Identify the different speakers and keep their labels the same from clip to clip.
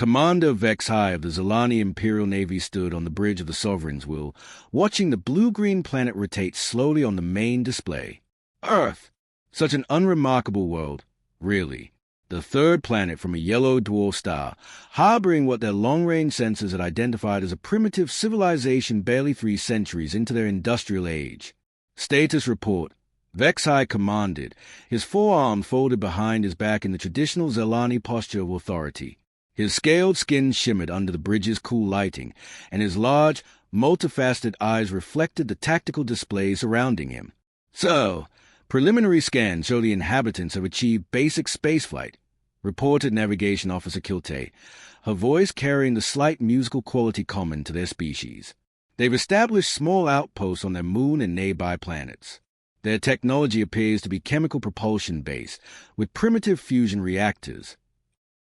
Speaker 1: Commander Vex High of the Zalani Imperial Navy stood on the bridge of the Sovereign's Will, watching the blue-green planet rotate slowly on the main display. Earth! Such an unremarkable world, really. The third planet from a yellow dwarf star, harboring what their long-range sensors had identified as a primitive civilization barely 3 centuries into their industrial age. Status report. Vex High commanded, his forearm folded behind his back in the traditional Zalani posture of authority. His scaled skin shimmered under the bridge's cool lighting, and his large, multifaceted eyes reflected the tactical display surrounding him. So, preliminary scans show the inhabitants have achieved basic spaceflight, reported Navigation Officer Kilte, her voice carrying the slight musical quality common to their species. They've established small outposts on their moon and nearby planets. Their technology appears to be chemical propulsion-based, with primitive fusion reactors.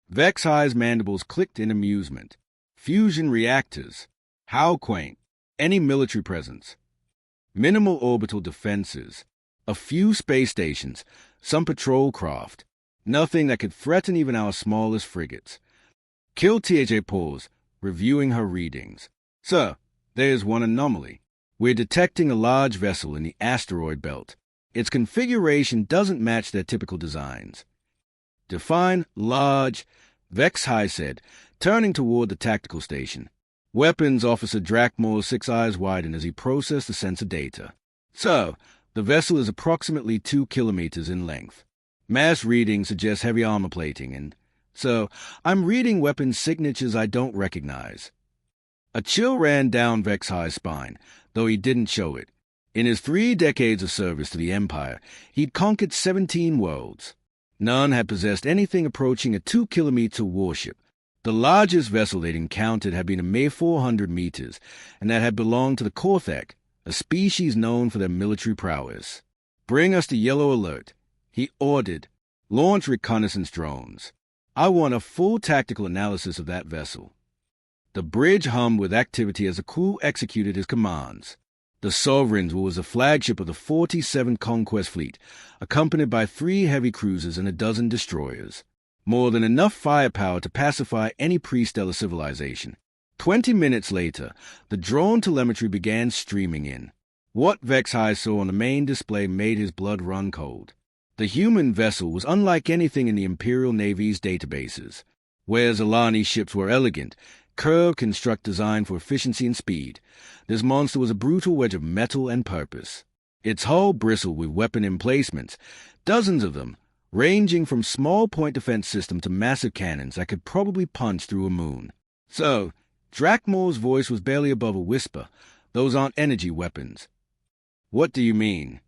Speaker 1: Vex High's mandibles clicked in amusement. Fusion reactors. How quaint. Any military presence. Minimal orbital defenses. A few space stations. Some patrol craft. Nothing that could threaten even our smallest frigates. Kilte paused, reviewing her readings. Sir, there's one anomaly. We're detecting a large vessel in the asteroid belt. Its configuration doesn't match their typical designs. Define large, Vex High said, turning toward the tactical station. Weapons Officer Drakmore's 6 eyes widened as he processed the sensor data. So, the vessel is approximately 2 kilometers in length. Mass reading suggests heavy armor plating, and so I'm reading weapons signatures I don't recognize. A chill ran down Vex High's spine, though he didn't show it. In his 3 decades of service to the Empire, he'd conquered 17 worlds. None had possessed anything approaching a 2-kilometer warship. The largest vessel they'd encountered had been a mere 400 meters, and that had belonged to the Korthak, a species known for their military prowess. Bring us the yellow alert, he ordered. Launch reconnaissance drones. I want a full tactical analysis of that vessel. The bridge hummed with activity as the crew executed his commands. The Sovereign's was the flagship of the 47th Conquest Fleet, accompanied by 3 heavy cruisers and a dozen destroyers. More than enough firepower to pacify any pre-stellar civilization. 20 minutes later, the drone telemetry began streaming in. What Vex High saw on the main display made his blood run cold. The human vessel was unlike anything in the Imperial Navy's databases. Whereas Zalani ships were elegant, curved construct designed for efficiency and speed, this monster was a brutal wedge of metal and purpose. Its hull bristled with weapon emplacements, dozens of them, ranging from small point defense system to massive cannons that could probably punch through a moon. So, Drakmore's voice was barely above a whisper. Those aren't energy weapons. What do you mean?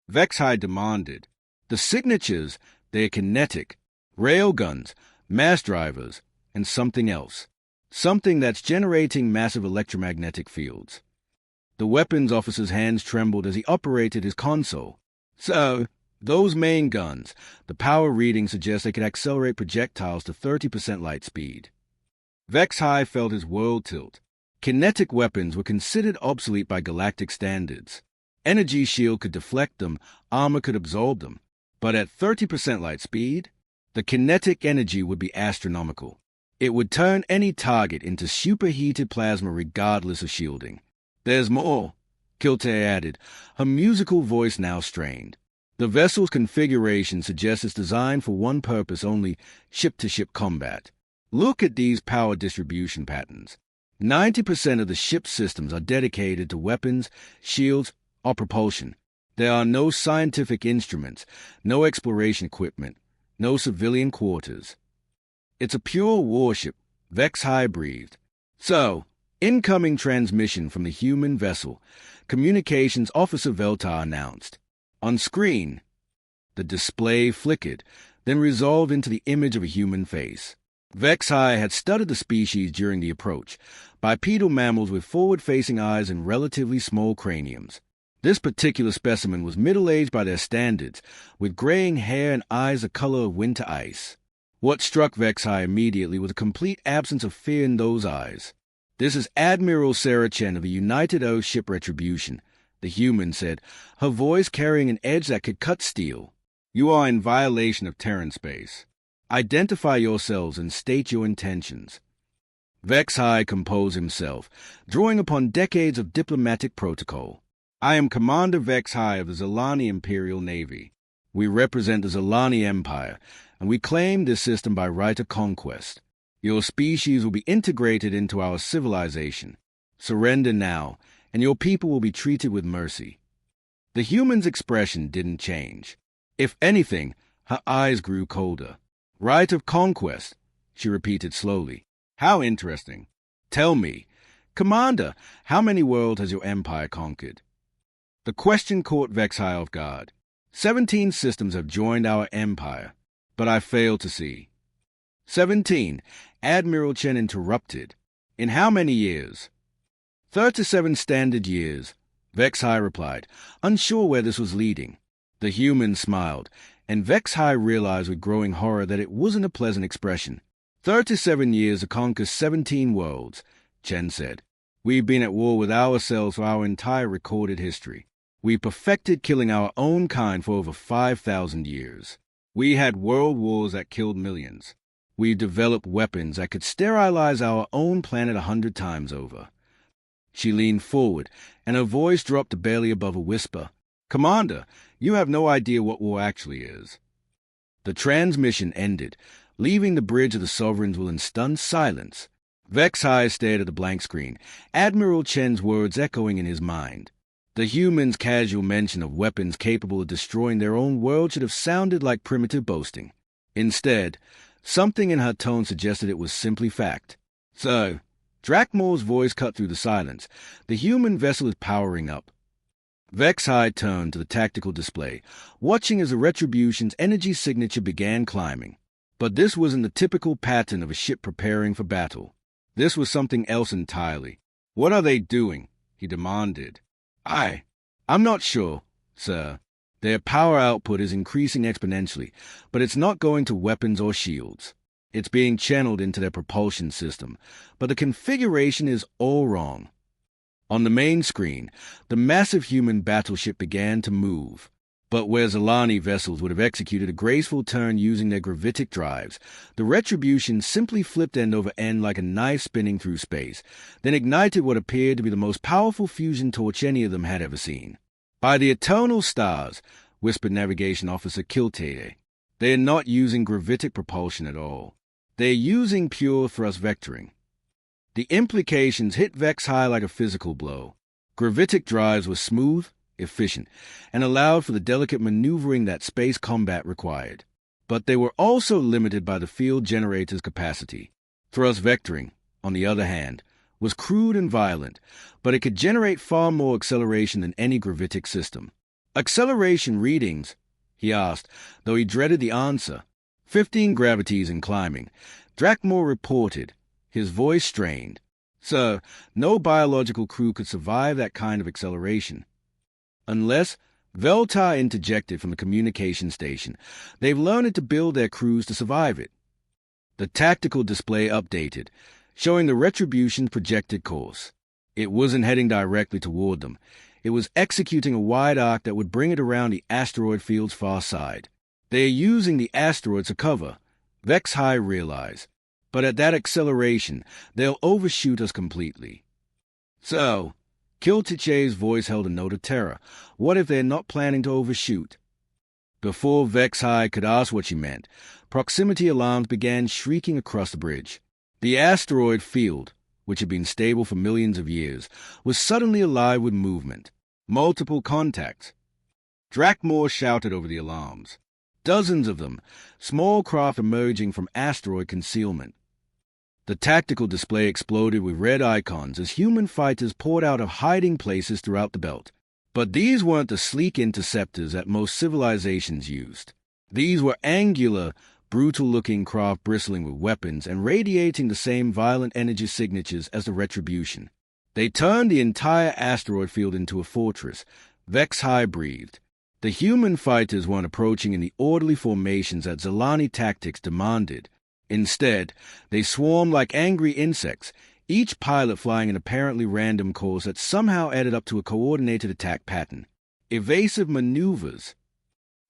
Speaker 1: Vex High demanded. The signatures, they're kinetic, railguns, mass drivers, and something else. Something that's generating massive electromagnetic fields. The weapons officer's hands trembled as he operated his console. So, those main guns, the power reading suggests they could accelerate projectiles to 30% light speed. Vex High felt his world tilt. Kinetic weapons were considered obsolete by galactic standards. Energy shield could deflect them, armor could absorb them. But at 30% light speed, the kinetic energy would be astronomical. It would turn any target into superheated plasma regardless of shielding. There's more, Kilte added, her musical voice now strained. The vessel's configuration suggests it's designed for one purpose only, ship-to-ship combat. Look at these power distribution patterns. 90% of the ship's systems are dedicated to weapons, shields, or propulsion. There are no scientific instruments, no exploration equipment, no civilian quarters. It's a pure warship, Vex High breathed. So, incoming transmission from the human vessel, Communications Officer Veltar announced. On screen, the display flickered, then resolved into the image of a human face. Vex High had studied the species during the approach, bipedal mammals with forward-facing eyes and relatively small craniums. This particular specimen was middle-aged by their standards, with graying hair and eyes the color of winter ice. What struck Vex High immediately was a complete absence of fear in those eyes. This is Admiral Sarah Chen of the United Earth ship Retribution, the human said, her voice carrying an edge that could cut steel. You are in violation of Terran space. Identify yourselves and state your intentions. Vex High composed himself, drawing upon decades of diplomatic protocol. I am Commander Vex High of the Zalani Imperial Navy. We represent the Zalani Empire, and we claim this system by right of conquest. Your species will be integrated into our civilization. Surrender now, and your people will be treated with mercy. The human's expression didn't change. If anything, her eyes grew colder. Right of conquest, she repeated slowly. How interesting. Tell me, Commander, how many worlds has your empire conquered? The question caught Vex High off guard. 17 systems have joined our empire, but I fail to see. 17, Admiral Chen interrupted. In how many years? 37 standard years, Vex High replied, unsure where this was leading. The human smiled, and Vex High realized with growing horror that it wasn't a pleasant expression. 37 years to conquer 17 worlds, Chen said. We've been at war with ourselves for our entire recorded history. We perfected killing our own kind for over 5,000 years. We had world wars that killed millions. We developed weapons that could sterilize our own planet 100 times over. She leaned forward, and her voice dropped to barely above a whisper. Commander, you have no idea what war actually is. The transmission ended, leaving the bridge of the Sovereigns in stunned silence. Vex High stared at the blank screen, Admiral Chen's words echoing in his mind. The human's casual mention of weapons capable of destroying their own world should have sounded like primitive boasting. Instead, something in her tone suggested it was simply fact. So, Drakmore's voice cut through the silence. The human vessel is powering up. Vex High turned to the tactical display, watching as the Retribution's energy signature began climbing. But this wasn't the typical pattern of a ship preparing for battle. This was something else entirely. What are they doing? He demanded. I'm not sure, sir. Their power output is increasing exponentially, but it's not going to weapons or shields. It's being channeled into their propulsion system, but the configuration is all wrong. On the main screen, the massive human battleship began to move. But where Zalani vessels would have executed a graceful turn using their gravitic drives, the Retribution simply flipped end over end like a knife spinning through space, then ignited what appeared to be the most powerful fusion torch any of them had ever seen. By the eternal stars, whispered Navigation Officer Kiltede, they are not using gravitic propulsion at all. They are using pure thrust vectoring. The implications hit Vex High like a physical blow. Gravitic drives were smooth, efficient, and allowed for the delicate maneuvering that space combat required. But they were also limited by the field generator's capacity. Thrust vectoring, on the other hand, was crude and violent, but it could generate far more acceleration than any gravitic system. Acceleration readings? He asked, though he dreaded the answer. 15 gravities in climbing, Drakmore reported, his voice strained. Sir, no biological crew could survive that kind of acceleration. Unless, Veltar interjected from the communication station, they've learned to build their crews to survive it. The tactical display updated, showing the Retribution's projected course. It wasn't heading directly toward them. It was executing a wide arc that would bring it around the asteroid field's far side. They are using the asteroids to cover, Vex High realized. But at that acceleration, they'll overshoot us completely. So, Kiltiche's voice held a note of terror. What if they're not planning to overshoot? Before Vex High could ask what she meant, proximity alarms began shrieking across the bridge. The asteroid field, which had been stable for millions of years, was suddenly alive with movement. Multiple contacts. Drakmore shouted over the alarms. Dozens of them, small craft emerging from asteroid concealment. The tactical display exploded with red icons as human fighters poured out of hiding places throughout the belt. But these weren't the sleek interceptors that most civilizations used. These were angular, brutal-looking craft bristling with weapons and radiating the same violent energy signatures as the Retribution. They turned the entire asteroid field into a fortress. Vex High breathed. The human fighters weren't approaching in the orderly formations that Zalani tactics demanded. Instead, they swarmed like angry insects, each pilot flying an apparently random course that somehow added up to a coordinated attack pattern. Evasive maneuvers.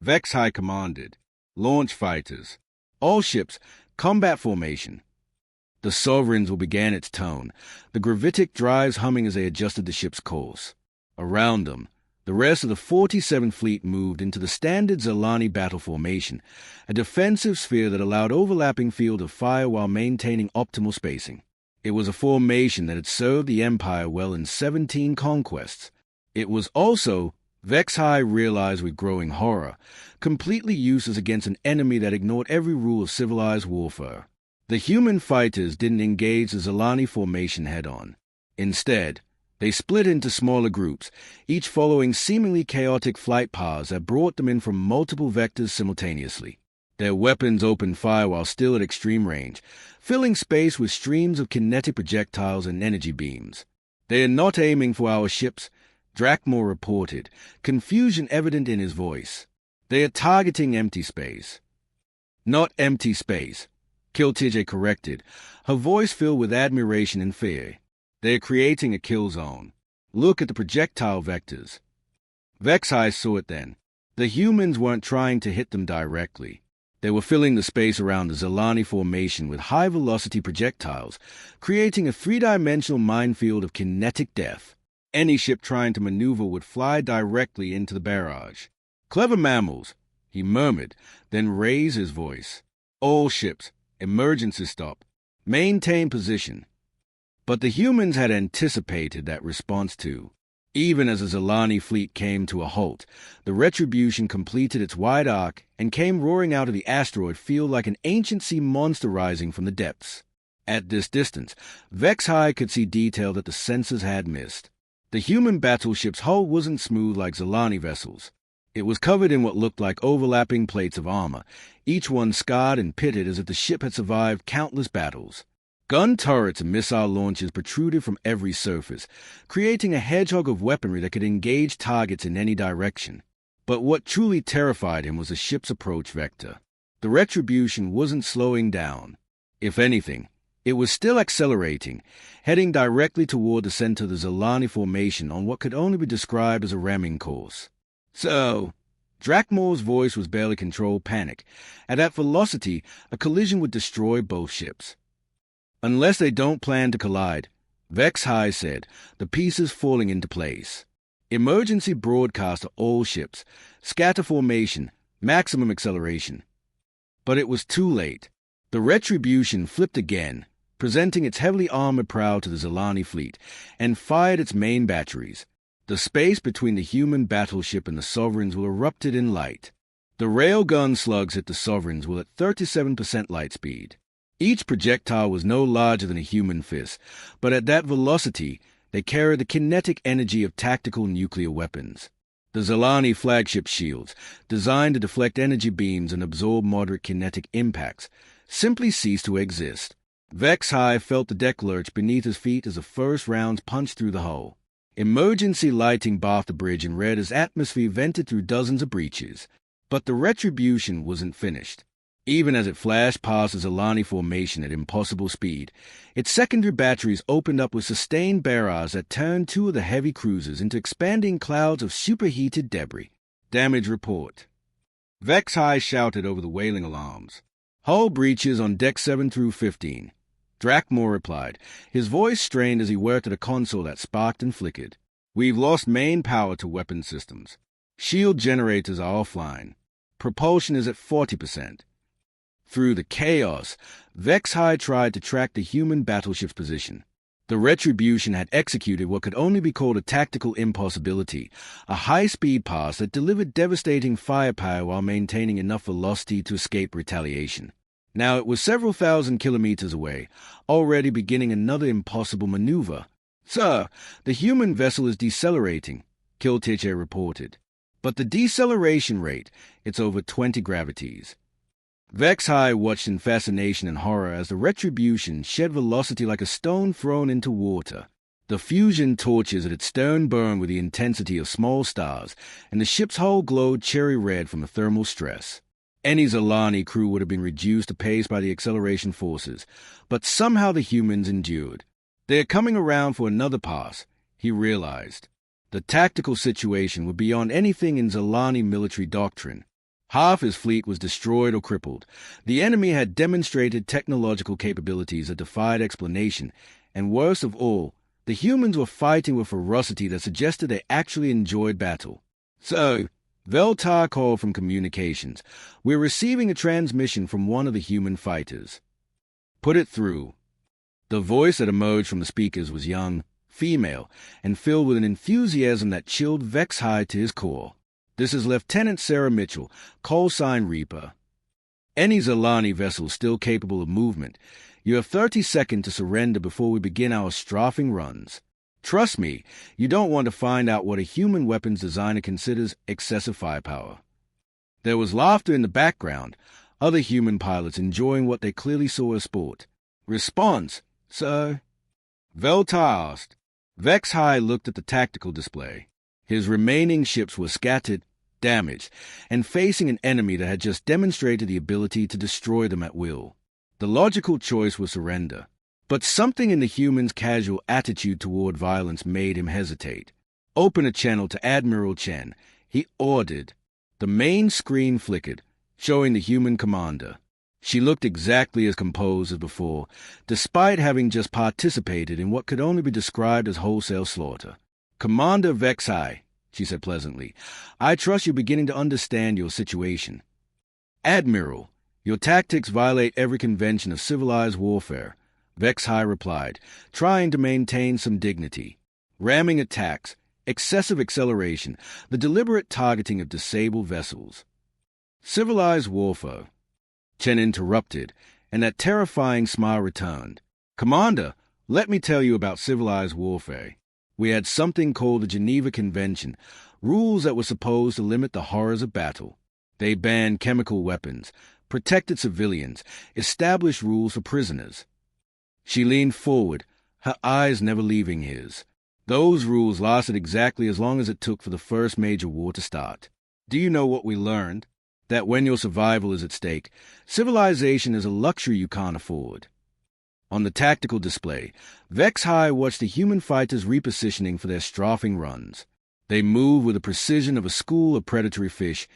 Speaker 1: Vex High commanded. Launch fighters. All ships, combat formation. The Sovereigns will began its tone, the gravitic drives humming as they adjusted the ship's course. Around them, the rest of the 47th Fleet moved into the standard Zalani battle formation, a defensive sphere that allowed overlapping field of fire while maintaining optimal spacing. It was a formation that had served the Empire well in 17 conquests. It was also, Vexhai realized with growing horror, completely useless against an enemy that ignored every rule of civilized warfare. The human fighters didn't engage the Zalani formation head-on. Instead, they split into smaller groups, each following seemingly chaotic flight paths that brought them in from multiple vectors simultaneously. Their weapons opened fire while still at extreme range, filling space with streams of kinetic projectiles and energy beams. "They are not aiming for our ships," Drakmor reported, confusion evident in his voice. "They are targeting empty space." "Not empty space," Kiltije corrected, her voice filled with admiration and fear. "They are creating a kill zone. Look at the projectile vectors." Vexhai saw it then. The humans weren't trying to hit them directly. They were filling the space around the Zalani formation with high-velocity projectiles, creating a three-dimensional minefield of kinetic death. Any ship trying to maneuver would fly directly into the barrage. "Clever mammals," he murmured, then raised his voice. "All ships, emergency stop. Maintain position." But the humans had anticipated that response too. Even as the Zalani fleet came to a halt, the retribution completed its wide arc and came roaring out of the asteroid field like an ancient sea monster rising from the depths. At this distance, Vexhai could see detail that the sensors had missed. The human battleship's hull wasn't smooth like Zalani vessels. It was covered in what looked like overlapping plates of armor, each one scarred and pitted as if the ship had survived countless battles. Gun turrets and missile launchers protruded from every surface, creating a hedgehog of weaponry that could engage targets in any direction. But what truly terrified him was the ship's approach vector. The retribution wasn't slowing down. If anything, it was still accelerating, heading directly toward the center of the Zalani formation on what could only be described as a ramming course. "So," Drakmor's voice was barely controlled panic. At that velocity, a collision would destroy both ships. "Unless they don't plan to collide," Vexhai said, the pieces falling into place. "Emergency broadcast to all ships. Scatter formation. Maximum acceleration." But it was too late. The retribution flipped again, presenting its heavily armored prow to the Zalani fleet, and fired its main batteries. The space between the human battleship and the Sovereigns will erupted in light. The railgun slugs hit the Sovereigns will at 37% light speed. Each projectile was no larger than a human fist, but at that velocity, they carried the kinetic energy of tactical nuclear weapons. The Zalani flagship shields, designed to deflect energy beams and absorb moderate kinetic impacts, simply ceased to exist. Vexhai felt the deck lurch beneath his feet as the first rounds punched through the hull. Emergency lighting bathed the bridge in red as atmosphere vented through dozens of breaches. But the retribution wasn't finished. Even as it flashed past the Zalani formation at impossible speed, its secondary batteries opened up with sustained barrages that turned two of the heavy cruisers into expanding clouds of superheated debris. "Damage report." Vexhai shouted over the wailing alarms. "Hull breaches on deck 7 through 15. Drakmor replied, his voice strained as he worked at a console that sparked and flickered. "We've lost main power to weapon systems. Shield generators are offline. Propulsion is at 40%. Through the chaos, Vexhai tried to track the human battleship's position. The retribution had executed what could only be called a tactical impossibility, a high-speed pass that delivered devastating firepower while maintaining enough velocity to escape retaliation. Now it was several thousand kilometers away, already beginning another impossible maneuver. "Sir, the human vessel is decelerating," Kiltije reported. "But the deceleration rate, it's over 20 gravities." Vexhai watched in fascination and horror as the retribution shed velocity like a stone thrown into water. The fusion torches at its stern burned with the intensity of small stars, and the ship's hull glowed cherry red from the thermal stress. Any Zalani crew would have been reduced to pace by the acceleration forces, but somehow the humans endured. "They are coming around for another pass," he realized. The tactical situation was beyond anything in Zalani military doctrine. Half his fleet was destroyed or crippled. The enemy had demonstrated technological capabilities that defied explanation, and worst of all, the humans were fighting with ferocity that suggested they actually enjoyed battle. So, Veltar called from communications. "We're receiving a transmission from one of the human fighters." "Put it through." The voice that emerged from the speakers was young, female, and filled with an enthusiasm that chilled Vex-High to his core. "This is Lieutenant Sarah Mitchell, call sign Reaper. Any Zalani vessel still capable of movement. You have 30 seconds to surrender before we begin our strafing runs. Trust me, you don't want to find out what a human weapons designer considers excessive firepower." There was laughter in the background, other human pilots enjoying what they clearly saw as sport. "Response, sir?" Veltar asked. Vex-High looked at the tactical display. His remaining ships were scattered, damaged, and facing an enemy that had just demonstrated the ability to destroy them at will. The logical choice was surrender. But something in the human's casual attitude toward violence made him hesitate. "Open a channel to Admiral Chen," he ordered. The main screen flickered, showing the human commander. She looked exactly as composed as before, despite having just participated in what could only be described as wholesale slaughter. "Commander Vex-High," she said pleasantly, "I trust you're beginning to understand your situation." "Admiral, your tactics violate every convention of civilized warfare," Vex-High replied, trying to maintain some dignity. "Ramming attacks, excessive acceleration, the deliberate targeting of disabled vessels." "Civilized warfare," Chen interrupted, and that terrifying smile returned. "Commander, let me tell you about civilized warfare. We had something called the Geneva Convention, rules that were supposed to limit the horrors of battle. They banned chemical weapons, protected civilians, established rules for prisoners." She leaned forward, her eyes never leaving his. "Those rules lasted exactly as long as it took for the first major war to start. Do you know what we learned? That when your survival is at stake, civilization is a luxury you can't afford." On the tactical display, Vex-High watched the human fighters repositioning for their strafing runs. They moved with the precision of a school of predatory fish,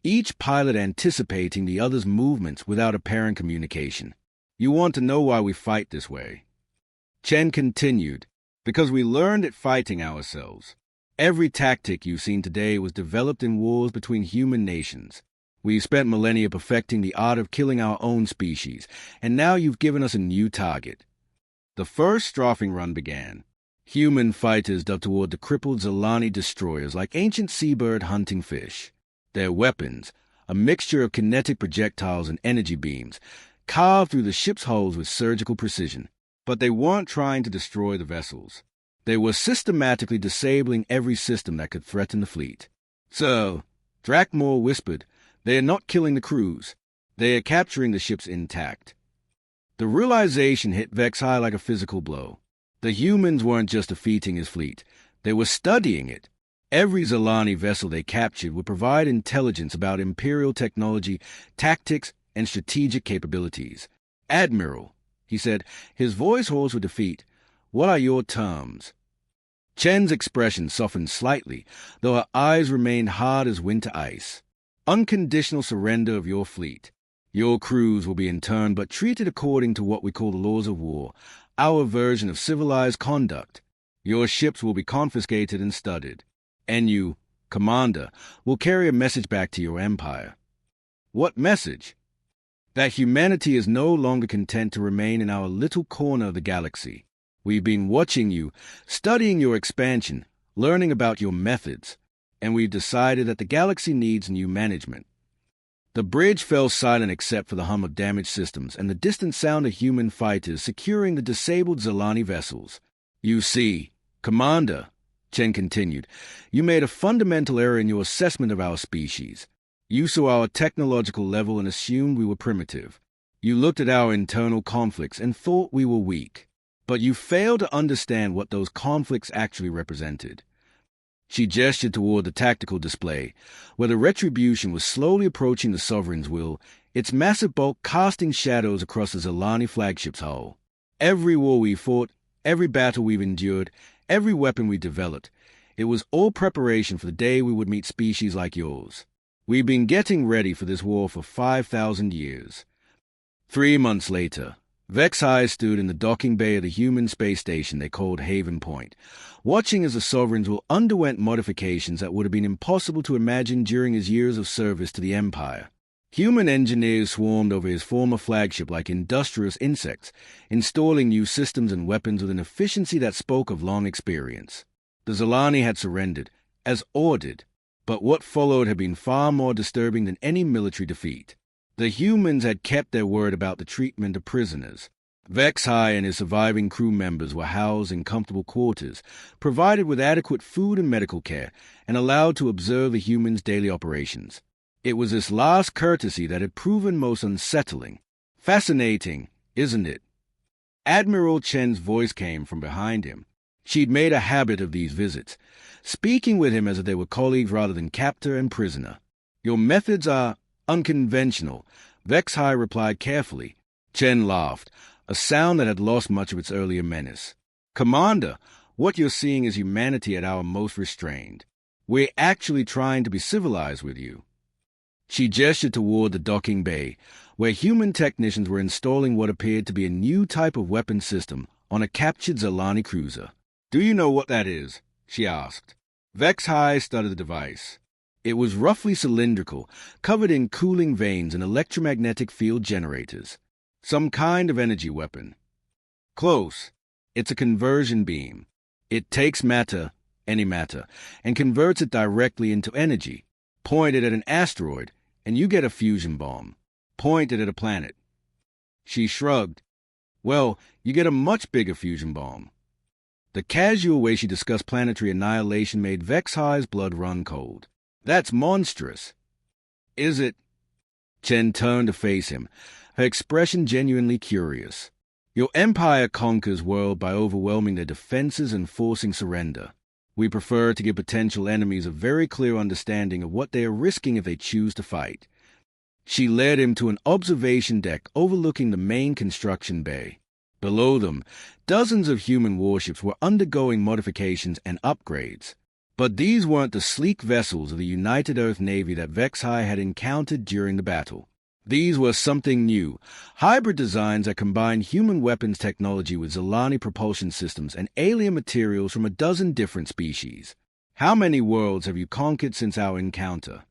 Speaker 1: each pilot anticipating the other's movements without apparent communication. "You want to know why we fight this way?" Chen continued. "Because we learned at fighting ourselves. Every tactic you've seen today was developed in wars between human nations. We've spent millennia perfecting the art of killing our own species, and now you've given us a new target." The first strafing run began. Human fighters dug toward the crippled Zalani destroyers like ancient seabird hunting fish. Their weapons, a mixture of kinetic projectiles and energy beams, carved through the ship's hulls with surgical precision. But they weren't trying to destroy the vessels. They were systematically disabling every system that could threaten the fleet. "So," Drakmor whispered, "they are not killing the crews. They are capturing the ships intact." The realization hit Vex-High like a physical blow. The humans weren't just defeating his fleet. They were studying it. Every Zalani vessel they captured would provide intelligence about Imperial technology, tactics, and strategic capabilities. "Admiral," he said, his voice hoarse with defeat, "what are your terms?" Chen's expression softened slightly, though her eyes remained hard as winter ice. "Unconditional surrender of your fleet. Your crews will be interned but treated according to what we call the laws of war, our version of civilized conduct. Your ships will be confiscated and studied. And you, Commander, will carry a message back to your empire." "What message?" "That humanity is no longer content to remain in our little corner of the galaxy. We've been watching you, studying your expansion, learning about your methods, and we've decided that the galaxy needs new management." The bridge fell silent except for the hum of damaged systems and the distant sound of human fighters securing the disabled Zalani vessels. "You see, Commander," Chen continued, "you made a fundamental error in your assessment of our species. You saw our technological level and assumed we were primitive. You looked at our internal conflicts and thought we were weak. But you failed to understand what those conflicts actually represented." She gestured toward the tactical display, where the retribution was slowly approaching the Sovereign's will, its massive bulk casting shadows across the Zalani flagship's hull. "Every war we fought, every battle we've endured, every weapon we developed, it was all preparation for the day we would meet species like yours. We've been getting ready for this war for 5,000 years. 3 months later, Vex-High stood in the docking bay of the human space station they called Haven Point, watching as the Sovereigns will underwent modifications that would have been impossible to imagine during his years of service to the Empire. Human engineers swarmed over his former flagship like industrious insects, installing new systems and weapons with an efficiency that spoke of long experience. The Zilani had surrendered, as ordered, but what followed had been far more disturbing than any military defeat. The humans had kept their word about the treatment of prisoners. Vex-High and his surviving crew members were housed in comfortable quarters, provided with adequate food and medical care, and allowed to observe the humans' daily operations. It was this last courtesy that had proven most unsettling. Fascinating, isn't it? Admiral Chen's voice came from behind him. She'd made a habit of these visits, speaking with him as if they were colleagues rather than captor and prisoner. Your methods are unconventional, Vex-High replied carefully. Chen laughed, a sound that had lost much of its earlier menace. Commander, what you're seeing is humanity at our most restrained. We're actually trying to be civilized with you. She gestured toward the docking bay, where human technicians were installing what appeared to be a new type of weapon system on a captured Zilani cruiser. Do you know what that is? She asked. Vex-High studied the device. It was roughly cylindrical, covered in cooling vanes and electromagnetic field generators. Some kind of energy weapon. Close. It's a conversion beam. It takes matter, any matter, and converts it directly into energy. Point it at an asteroid, and you get a fusion bomb. Point it at a planet. She shrugged. Well, you get a much bigger fusion bomb. The casual way she discussed planetary annihilation made Vex-High's blood run cold. That's monstrous. Is it? Chen turned to face him, her expression genuinely curious. Your empire conquers world by overwhelming their defenses and forcing surrender. We prefer to give potential enemies a very clear understanding of what they are risking if they choose to fight. She led him to an observation deck overlooking the main construction bay. Below them, dozens of human warships were undergoing modifications and upgrades. But these weren't the sleek vessels of the United Earth Navy that Vex-High had encountered during the battle. These were something new, hybrid designs that combined human weapons technology with Zilani propulsion systems and alien materials from a dozen different species. How many worlds have you conquered since our encounter?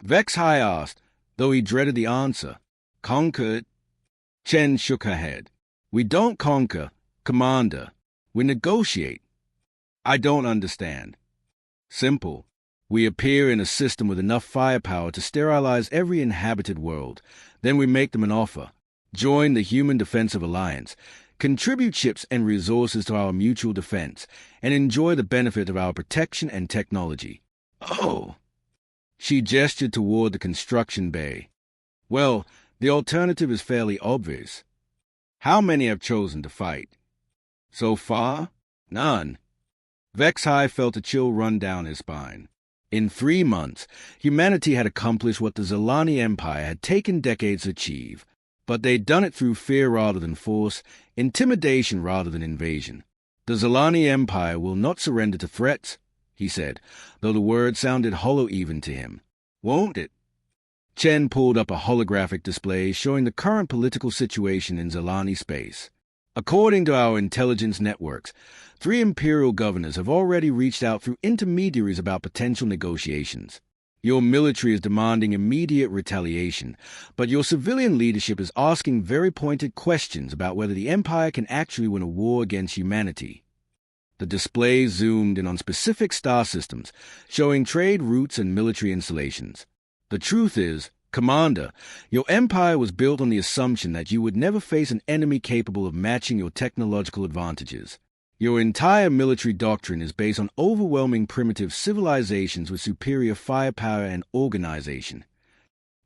Speaker 1: Vex-High asked, though he dreaded the answer. Conquered? Chen shook her head. We don't conquer, Commander. We negotiate. I don't understand. Simple. We appear in a system with enough firepower to sterilize every inhabited world. Then we make them an offer. Join the Human Defensive Alliance, contribute ships and resources to our mutual defense, and enjoy the benefit of our protection and technology. Oh! She gestured toward the construction bay. Well, the alternative is fairly obvious. How many have chosen to fight? So far, none. Vex-High felt a chill run down his spine. In 3 months, humanity had accomplished what the Zilani Empire had taken decades to achieve, but they'd done it through fear rather than force, intimidation rather than invasion. The Zilani Empire will not surrender to threats, he said, though the word sounded hollow even to him. Won't it? Chen pulled up a holographic display showing the current political situation in Zilani space. According to our intelligence networks, 3 imperial governors have already reached out through intermediaries about potential negotiations. Your military is demanding immediate retaliation, but your civilian leadership is asking very pointed questions about whether the Empire can actually win a war against humanity. The display zoomed in on specific star systems, showing trade routes and military installations. The truth is, Commander, your empire was built on the assumption that you would never face an enemy capable of matching your technological advantages. Your entire military doctrine is based on overwhelming primitive civilizations with superior firepower and organization.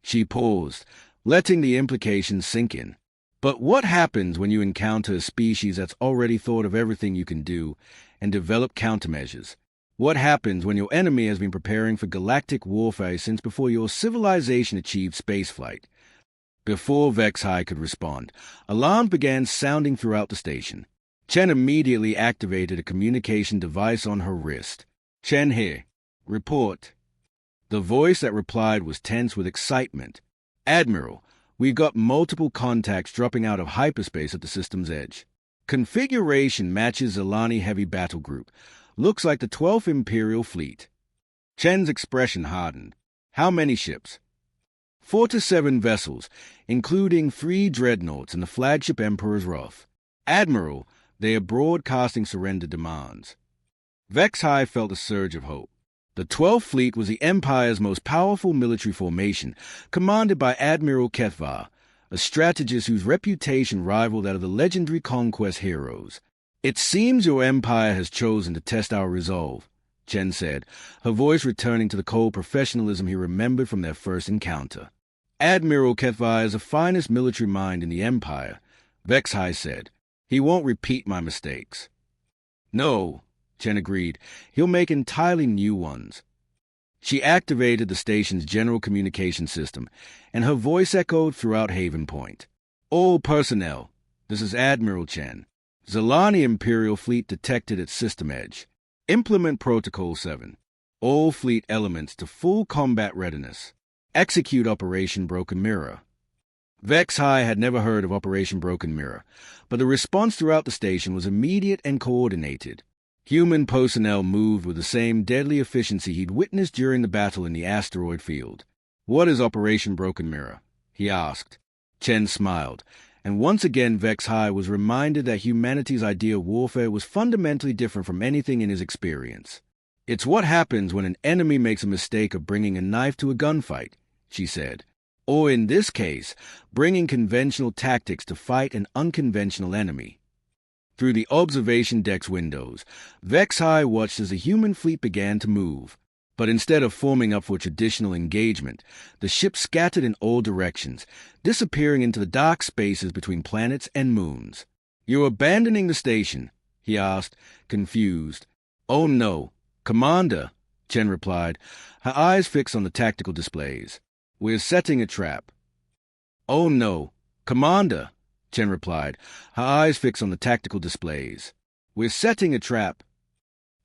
Speaker 1: She paused, letting the implications sink in. But what happens when you encounter a species that's already thought of everything you can do and develop countermeasures? What happens when your enemy has been preparing for galactic warfare since before your civilization achieved spaceflight? Before Vex-High could respond, alarms began sounding throughout the station. Chen immediately activated a communication device on her wrist. Chen here. Report. The voice that replied was tense with excitement. "Admiral, we've got multiple contacts dropping out of hyperspace at the system's edge. Configuration matches Zilani Heavy Battle Group. Looks like the 12th Imperial Fleet." Chen's expression hardened. "How many ships?" 4 to 7 vessels, including 3 dreadnoughts and the flagship Emperor's Wrath. "Admiral, they are broadcasting surrender demands." Vex High felt a surge of hope. The 12th Fleet was the Empire's most powerful military formation, commanded by Admiral Kethvar, a strategist whose reputation rivaled that of the legendary conquest heroes. "It seems your Empire has chosen to test our resolve," Chen said, her voice returning to the cold professionalism he remembered from their first encounter. "Admiral Kethvar is the finest military mind in the Empire," Vex High said. "He won't repeat my mistakes." "No," Chen agreed. "He'll make entirely new ones." She activated the station's general communication system, and her voice echoed throughout Haven Point. "All personnel, this is Admiral Chen. Zilani Imperial Fleet detected at system edge. Implement Protocol 7. All fleet elements to full combat readiness. Execute Operation Broken Mirror." Vex High had never heard of Operation Broken Mirror, but the response throughout the station was immediate and coordinated. Human personnel moved with the same deadly efficiency he'd witnessed during the battle in the asteroid field. "What is Operation Broken Mirror?" he asked. Chen smiled, and once again Vex High was reminded that humanity's idea of warfare was fundamentally different from anything in his experience. "It's what happens when an enemy makes a mistake of bringing a knife to a gunfight," she said. "Or in this case, bringing conventional tactics to fight an unconventional enemy." Through the observation deck's windows, Vex High watched as the human fleet began to move. But instead of forming up for traditional engagement, the ship scattered in all directions, disappearing into the dark spaces between planets and moons. "You're abandoning the station?" he asked, confused. "Oh no, Commander," Chen replied, her eyes fixed on the tactical displays. "We're setting a trap." "Oh no, Commander," Chen replied, her eyes fixed on the tactical displays. "We're setting a trap."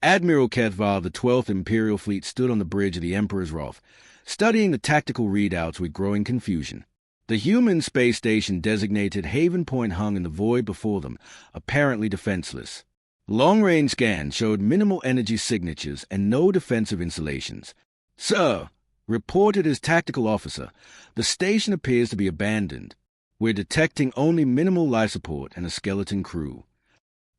Speaker 1: Admiral Kethvar of the 12th Imperial Fleet stood on the bridge of the Emperor's Wrath, studying the tactical readouts with growing confusion. The human space station designated Haven Point hung in the void before them, apparently defenseless. Long-range scans showed minimal energy signatures and no defensive installations. "Sir," reported his tactical officer, "the station appears to be abandoned. We're detecting only minimal life support and a skeleton crew."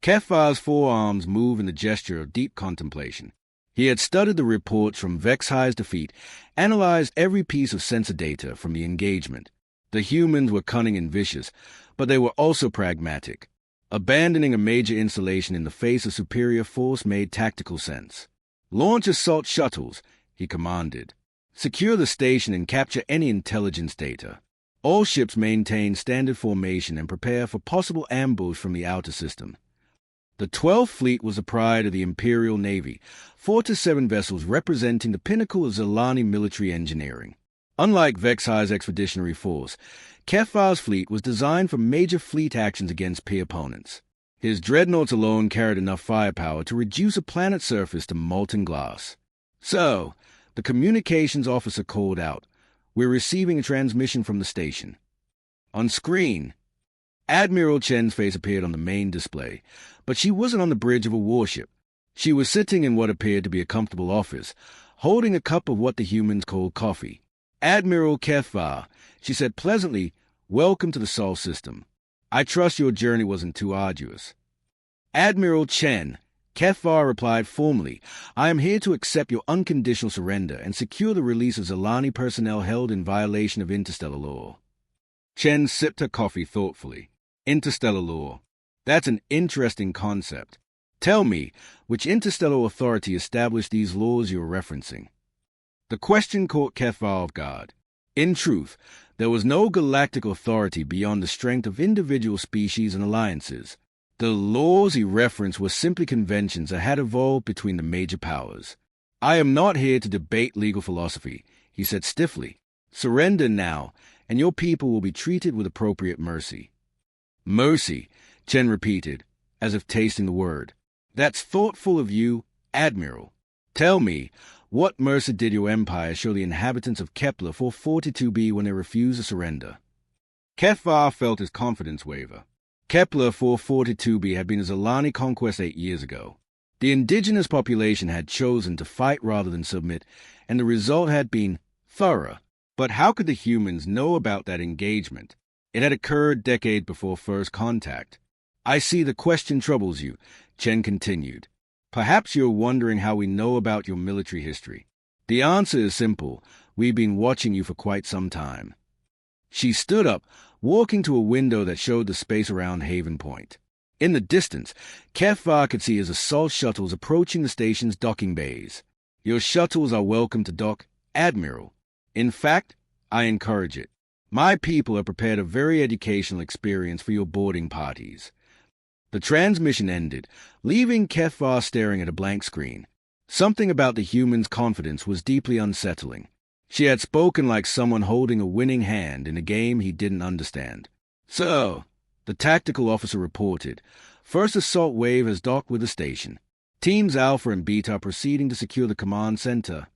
Speaker 1: Kethvar's forearms moved in the gesture of deep contemplation. He had studied the reports from Vex High's defeat, analyzed every piece of sensor data from the engagement. The humans were cunning and vicious, but they were also pragmatic. Abandoning a major installation in the face of superior force made tactical sense. "Launch assault shuttles," he commanded. "Secure the station and capture any intelligence data. All ships maintain standard formation and prepare for possible ambush from the outer system." The 12th Fleet was the pride of the Imperial Navy, 4 to 7 vessels representing the pinnacle of Zilani military engineering. Unlike Vex High's expeditionary force, Kethvar's fleet was designed for major fleet actions against peer opponents. His dreadnoughts alone carried enough firepower to reduce a planet's surface to molten glass. "So," the communications officer called out, "we're receiving a transmission from the station." On screen, Admiral Chen's face appeared on the main display, but she wasn't on the bridge of a warship. She was sitting in what appeared to be a comfortable office, holding a cup of what the humans called coffee. "Admiral Kethvar," she said pleasantly, "welcome to the Sol system. I trust your journey wasn't too arduous." "Admiral Chen," Kethvar replied formally, "I am here to accept your unconditional surrender and secure the release of Zilani personnel held in violation of interstellar law." Chen sipped her coffee thoughtfully. "Interstellar law. That's an interesting concept. Tell me, which interstellar authority established these laws you're referencing?" The question caught Kethvar off guard. In truth, there was no galactic authority beyond the strength of individual species and alliances. The laws he referenced were simply conventions that had evolved between the major powers. "I am not here to debate legal philosophy," he said stiffly. "Surrender now, and your people will be treated with appropriate mercy." "Mercy," Chen repeated, as if tasting the word. "That's thoughtful of you, Admiral. Tell me, What mercy did your empire show the inhabitants of Kepler 442b when they refused to surrender? Kefvar felt his confidence waver. Kepler 442b had been a Zalani conquest 8 years ago. The indigenous population had chosen to fight rather than submit, and the result had been thorough. But how could the humans know about that engagement? It had occurred decades before first contact. I see the question troubles you, Chen continued. Perhaps you're wondering how we know about your military history. The answer is simple. We've been watching you for quite some time. She stood up, walking to a window that showed the space around Haven Point. In the distance, Kefvar could see his assault shuttles approaching the station's docking bays. Your shuttles are welcome to dock, Admiral. In fact, I encourage it. My people have prepared a very educational experience for your boarding parties. The transmission ended, leaving Kefvar staring at a blank screen. Something about the human's confidence was deeply unsettling. She had spoken like someone holding a winning hand in a game he didn't understand. So, the tactical officer reported, first assault wave has docked with the station. Teams Alpha and Beta are proceeding to secure the command center.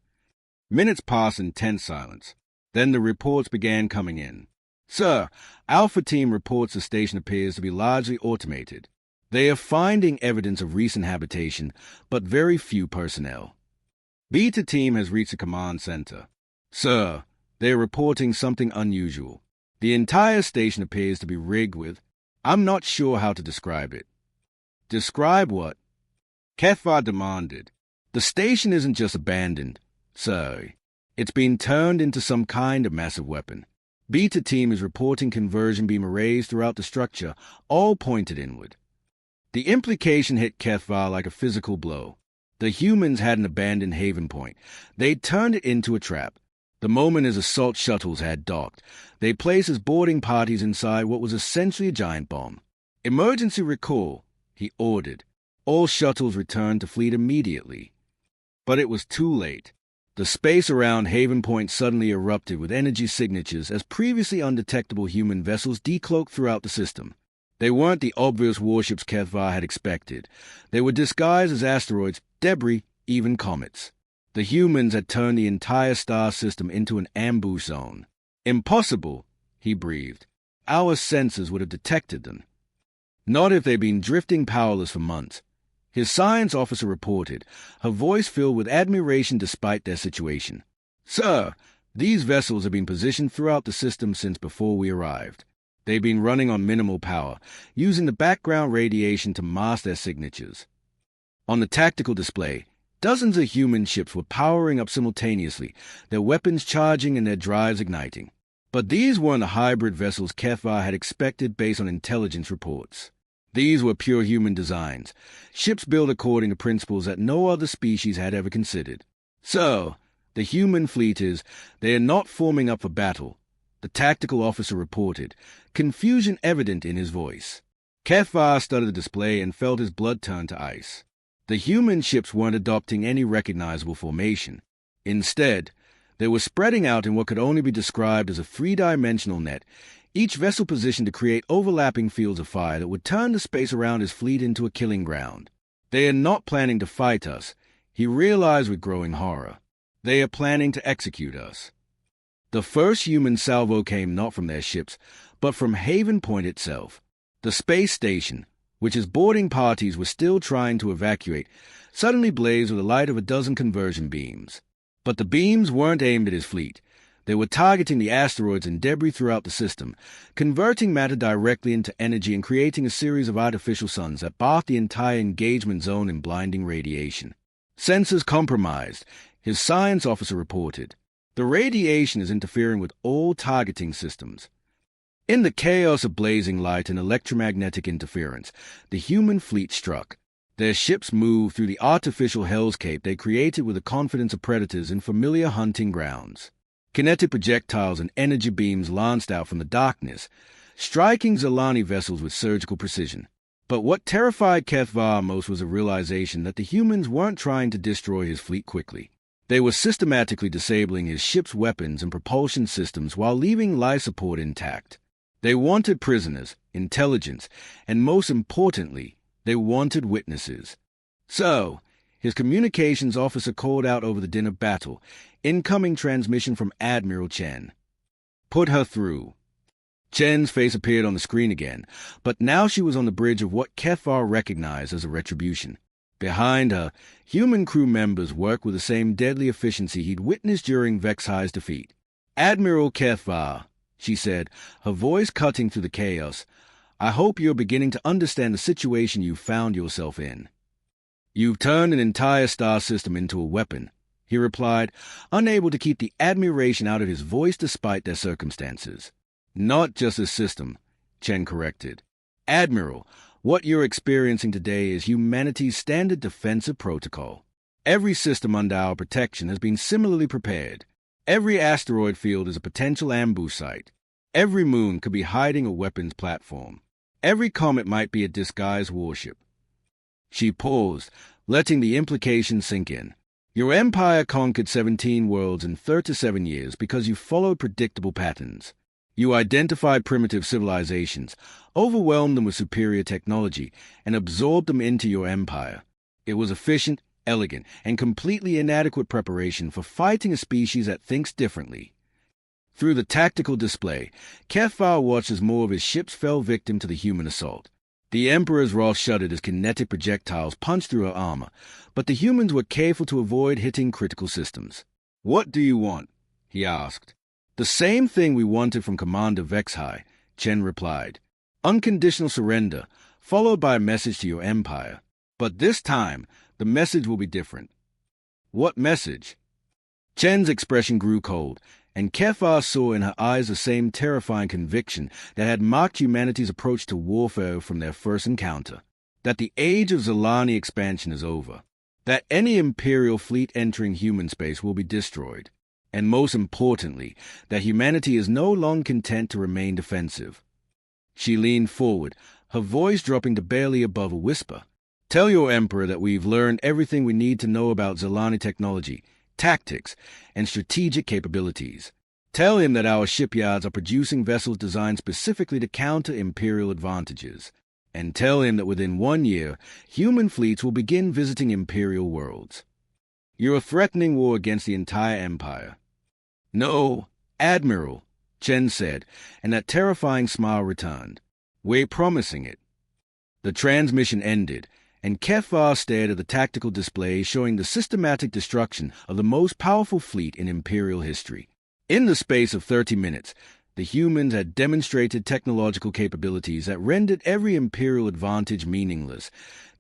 Speaker 1: Minutes passed in tense silence. Then the reports began coming in. Sir, Alpha Team reports the station appears to be largely automated. They are finding evidence of recent habitation, but very few personnel. Beta Team has reached the command center. Sir, they are reporting something unusual. The entire station appears to be rigged with... I'm not sure how to describe it. Describe what? Kefvar demanded. The station isn't just abandoned, sir. It's been turned into some kind of massive weapon. Beta Team is reporting conversion beam arrays throughout the structure, all pointed inward. The implication hit Kefvar like a physical blow. The humans hadn't abandoned Haven Point. They'd turned it into a trap. The moment his assault shuttles had docked, they placed his boarding parties inside what was essentially a giant bomb. Emergency recall, he ordered. All shuttles returned to fleet immediately. But it was too late. The space around Haven Point suddenly erupted with energy signatures as previously undetectable human vessels decloaked throughout the system. They weren't the obvious warships Kefvar had expected. They were disguised as asteroids, debris, even comets. The humans had turned the entire star system into an ambush zone. Impossible, he breathed. Our sensors would have detected them. Not if they'd been drifting powerless for months. His science officer reported, her voice filled with admiration despite their situation. Sir, these vessels have been positioned throughout the system since before we arrived. They've been running on minimal power, using the background radiation to mask their signatures. On the tactical display, dozens of human ships were powering up simultaneously, their weapons charging and their drives igniting. But these weren't the hybrid vessels Kefvar had expected based on intelligence reports. These were pure human designs, ships built according to principles that no other species had ever considered. So, the human fleet they are not forming up for battle, the tactical officer reported, confusion evident in his voice. Kefvar studied the display and felt his blood turn to ice. The human ships weren't adopting any recognizable formation. Instead, they were spreading out in what could only be described as a three-dimensional net, each vessel positioned to create overlapping fields of fire that would turn the space around his fleet into a killing ground. They are not planning to fight us, he realized with growing horror. They are planning to execute us. The first human salvo came not from their ships, but from Haven Point itself. The space station, which his boarding parties were still trying to evacuate, suddenly blazed with the light of a dozen conversion beams. But the beams weren't aimed at his fleet. They were targeting the asteroids and debris throughout the system, converting matter directly into energy and creating a series of artificial suns that bathed the entire engagement zone in blinding radiation. Sensors compromised, his science officer reported. The radiation is interfering with all targeting systems. In the chaos of blazing light and electromagnetic interference, the human fleet struck. Their ships moved through the artificial hellscape they created with the confidence of predators in familiar hunting grounds. Kinetic projectiles and energy beams lanced out from the darkness, striking Zalani vessels with surgical precision. But what terrified Kefvar most was a realization that the humans weren't trying to destroy his fleet quickly. They were systematically disabling his ship's weapons and propulsion systems while leaving life support intact. They wanted prisoners, intelligence, and most importantly, they wanted witnesses. So, His communications officer called out over the din of battle. Incoming transmission from Admiral Chen. Put her through. Chen's face appeared on the screen again, but now she was on the bridge of what Kefar recognized as a retribution. Behind her, human crew members worked with the same deadly efficiency he'd witnessed during Vexai's defeat. Admiral Kefar, she said, her voice cutting through the chaos, I hope you're beginning to understand the situation you found yourself in. You've turned an entire star system into a weapon, he replied, unable to keep the admiration out of his voice despite their circumstances. Not just a system, Chen corrected. Admiral, what you're experiencing today is humanity's standard defensive protocol. Every system under our protection has been similarly prepared. Every asteroid field is a potential ambush site. Every moon could be hiding a weapons platform. Every comet might be a disguised warship. She paused, letting the implication sink in. Your empire conquered 17 worlds in 37 years because you followed predictable patterns. You identified primitive civilizations, overwhelmed them with superior technology, and absorbed them into your empire. It was efficient, elegant, and completely inadequate preparation for fighting a species that thinks differently. Through the tactical display, Kefar watched as more of his ships fell victim to the human assault. The Emperor's wrath shuddered as kinetic projectiles punched through her armor, but the humans were careful to avoid hitting critical systems. What do you want? He asked. The same thing we wanted from Commander Vexai, Chen replied. Unconditional surrender, followed by a message to your empire. But this time, the message will be different. What message? Chen's expression grew cold, and Kefar saw in her eyes the same terrifying conviction that had marked humanity's approach to warfare from their first encounter. That the age of Zilani expansion is over. That any Imperial fleet entering human space will be destroyed. And most importantly, that humanity is no longer content to remain defensive. She leaned forward, her voice dropping to barely above a whisper. Tell your Emperor that we've learned everything we need to know about Zilani technology, tactics, and strategic capabilities. Tell him that our shipyards are producing vessels designed specifically to counter Imperial advantages. And tell him that within 1 year, human fleets will begin visiting Imperial worlds. You're threatening war against the entire Empire. No, Admiral, Chen said, and that terrifying smile returned. We're promising it. The transmission ended, and Kefar stared at the tactical display showing the systematic destruction of the most powerful fleet in Imperial history. In the space of 30 minutes, the humans had demonstrated technological capabilities that rendered every Imperial advantage meaningless,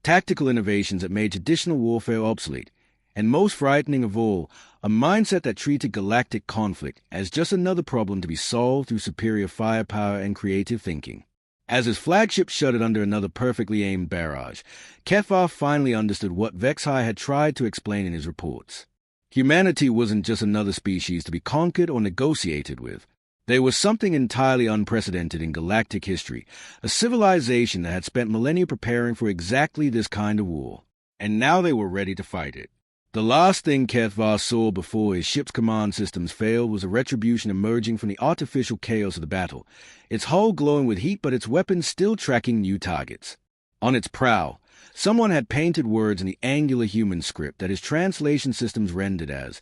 Speaker 1: tactical innovations that made traditional warfare obsolete, and most frightening of all, a mindset that treated galactic conflict as just another problem to be solved through superior firepower and creative thinking. As his flagship shuddered under another perfectly aimed barrage, Kefar finally understood what Vexai had tried to explain in his reports. Humanity wasn't just another species to be conquered or negotiated with. They were something entirely unprecedented in galactic history, a civilization that had spent millennia preparing for exactly this kind of war, and now they were ready to fight it. The last thing Kefar saw before his ship's command systems failed was a retribution emerging from the artificial chaos of the battle, its hull glowing with heat but its weapons still tracking new targets. On its prow, someone had painted words in the angular human script that his translation systems rendered as,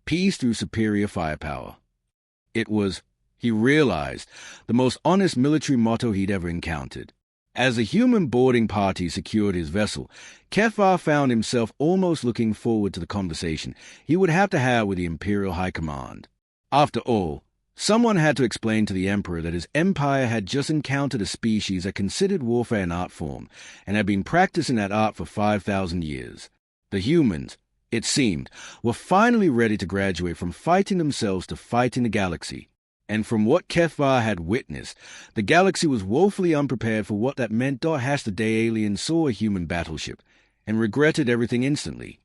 Speaker 1: "Peace through superior firepower." It was, he realized, the most honest military motto he'd ever encountered. As the human boarding party secured his vessel, Kefar found himself almost looking forward to the conversation he would have to have with the Imperial High Command. After all, someone had to explain to the Emperor that his empire had just encountered a species that considered warfare an art form, and had been practicing that art for 5,000 years. The humans, it seemed, were finally ready to graduate from fighting themselves to fighting the galaxy. And from what Kefar had witnessed, the galaxy was woefully unprepared for what that meant. The day aliens saw a human battleship, and regretted everything instantly.